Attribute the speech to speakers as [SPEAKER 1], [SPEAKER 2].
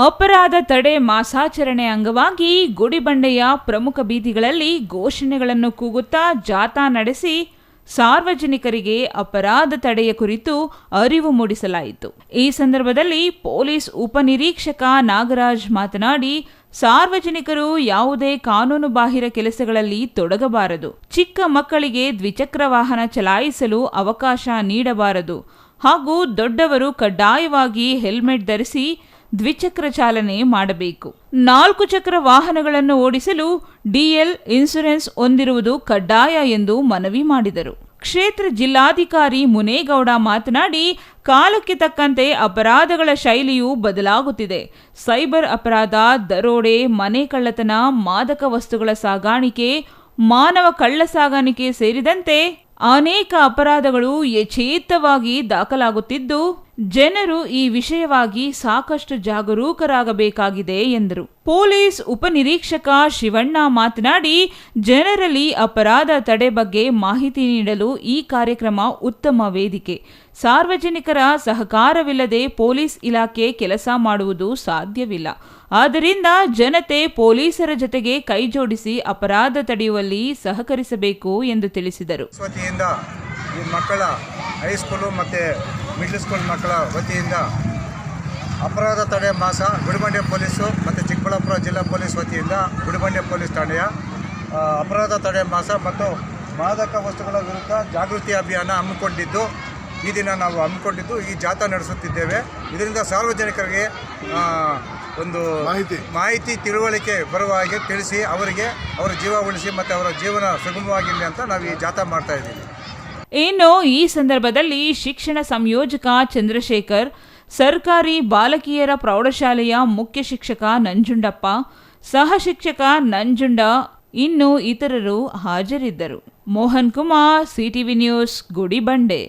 [SPEAKER 1] ಅಪರಾಧ ತಡೆ ಮಾಸಾಚರಣೆ ಅಂಗವಾಗಿ ಗುಡಿಬಂಡೆಯ ಪ್ರಮುಖ ಬೀದಿಗಳಲ್ಲಿ ಘೋಷಣೆಗಳನ್ನು ಕೂಗುತ್ತಾ ಜಾಥಾ ನಡೆಸಿ ಸಾರ್ವಜನಿಕರಿಗೆ ಅಪರಾಧ ತಡೆಯ ಕುರಿತು ಅರಿವು ಮೂಡಿಸಲಾಯಿತು. ಈ ಸಂದರ್ಭದಲ್ಲಿ ಪೊಲೀಸ್ ಉಪನಿರೀಕ್ಷಕ ನಾಗರಾಜ್ ಮಾತನಾಡಿ, ಸಾರ್ವಜನಿಕರು ಯಾವುದೇ ಕಾನೂನು ಬಾಹಿರ ಕೆಲಸಗಳಲ್ಲಿ ತೊಡಗಬಾರದು, ಚಿಕ್ಕ ಮಕ್ಕಳಿಗೆ ದ್ವಿಚಕ್ರ ವಾಹನ ಚಲಾಯಿಸಲು ಅವಕಾಶ ನೀಡಬಾರದು ಹಾಗೂ ದೊಡ್ಡವರು ಕಡ್ಡಾಯವಾಗಿ ಹೆಲ್ಮೆಟ್ ಧರಿಸಿ ದ್ವಿಚಕ್ರ ಚಾಲನೆ ಮಾಡಬೇಕು. 4 ಚಕ್ರ ವಾಹನಗಳನ್ನು ಓಡಿಸಲು ಡಿಎಲ್ ಇನ್ಶೂರೆನ್ಸ್ ಹೊಂದಿರುವುದು ಕಡ್ಡಾಯ ಎಂದು ಮನವಿ ಮಾಡಿದರು. ಕ್ಷೇತ್ರ ಜಿಲ್ಲಾಧಿಕಾರಿ ಮುನೇಗೌಡ ಮಾತನಾಡಿ, ಕಾಲಕ್ಕೆ ತಕ್ಕಂತೆ ಅಪರಾಧಗಳ ಶೈಲಿಯು ಬದಲಾಗುತ್ತಿದೆ. ಸೈಬರ್ ಅಪರಾಧ, ದರೋಡೆ, ಮನೆ ಕಳ್ಳತನ, ಮಾದಕ ವಸ್ತುಗಳ ಸಾಗಾಣಿಕೆ, ಮಾನವ ಕಳ್ಳ ಸಾಗಾಣಿಕೆ ಸೇರಿದಂತೆ ಅನೇಕ ಅಪರಾಧಗಳು ಯಥೇಚ್ಛವಾಗಿ ದಾಖಲಾಗುತ್ತಿದ್ದು, ಜನರು ಈ ವಿಷಯವಾಗಿ ಸಾಕಷ್ಟು ಜಾಗರೂಕರಾಗಬೇಕಾಗಿದೆ ಎಂದರು. ಪೊಲೀಸ್ ಉಪನಿರೀಕ್ಷಕ ಶಿವಣ್ಣ ಮಾತನಾಡಿ, ಜನರಲ್ಲಿ ಅಪರಾಧ ತಡೆ ಬಗ್ಗೆ ಮಾಹಿತಿ ನೀಡಲು ಈ ಕಾರ್ಯಕ್ರಮ ಉತ್ತಮ ವೇದಿಕೆ. ಸಾರ್ವಜನಿಕರ ಸಹಕಾರವಿಲ್ಲದೆ ಪೊಲೀಸ್ ಇಲಾಖೆ ಕೆಲಸ ಮಾಡುವುದು ಸಾಧ್ಯವಿಲ್ಲ. ಆದ್ದರಿಂದ ಜನತೆ ಪೊಲೀಸರ ಜೊತೆಗೆ ಕೈಜೋಡಿಸಿ ಅಪರಾಧ ತಡೆಯುವಲ್ಲಿ ಸಹಕರಿಸಬೇಕು ಎಂದು ತಿಳಿಸಿದರು.
[SPEAKER 2] ಈ ಮಕ್ಕಳ ಹೈಸ್ಕೂಲು ಮತ್ತು ಮಿಡ್ಲ್ ಸ್ಕೂಲ್ ಮಕ್ಕಳ ವತಿಯಿಂದ ಅಪರಾಧ ತಡೆ ಮಾಸ ಗುಡಿಬಂಡೆ ಪೊಲೀಸು ಮತ್ತು ಚಿಕ್ಕಬಳ್ಳಾಪುರ ಜಿಲ್ಲಾ ಪೊಲೀಸ್ ವತಿಯಿಂದ ಗುಡಿಬಂಡೆ ಪೊಲೀಸ್ ಠಾಣೆಯ ಅಪರಾಧ ತಡೆ ಮಾಸ ಮತ್ತು ಮಾದಕ ವಸ್ತುಗಳ ವಿರುದ್ಧ ಜಾಗೃತಿ ಅಭಿಯಾನ ಹಮ್ಮಿಕೊಂಡಿದ್ದು, ಈ ದಿನ ನಾವು ಹಮ್ಮಿಕೊಂಡಿದ್ದು ಈ ಜಾಥಾ ನಡೆಸುತ್ತಿದ್ದೇವೆ. ಇದರಿಂದ ಸಾರ್ವಜನಿಕರಿಗೆ ಒಂದು ಮಾಹಿತಿ ತಿಳುವಳಿಕೆ ಬರುವ ಹಾಗೆ ತಿಳಿಸಿ ಅವರಿಗೆ ಅವರ ಜೀವ ಉಳಿಸಿ ಮತ್ತು ಅವರ ಜೀವನ ಸುಗಮವಾಗಿರಲಿ ಅಂತ ನಾವು ಈ ಜಾಥಾ ಮಾಡ್ತಾ ಇದ್ದೀವಿ.
[SPEAKER 1] ಇನ್ನು ಈ ಸಂದರ್ಭದಲ್ಲಿ ಶಿಕ್ಷಣ ಸಂಯೋಜಕ ಚಂದ್ರಶೇಖರ್, ಸರ್ಕಾರಿ ಬಾಲಕಿಯರ ಪ್ರೌಢಶಾಲೆಯ ಮುಖ್ಯ ಶಿಕ್ಷಕ ನಂಜುಂಡಪ್ಪ, ಸಹ ಶಿಕ್ಷಕ ನಂಜುಂಡ, ಇನ್ನು ಇತರರು ಹಾಜರಿದ್ದರು. Mohan Kumar, CTV news, Gudibande.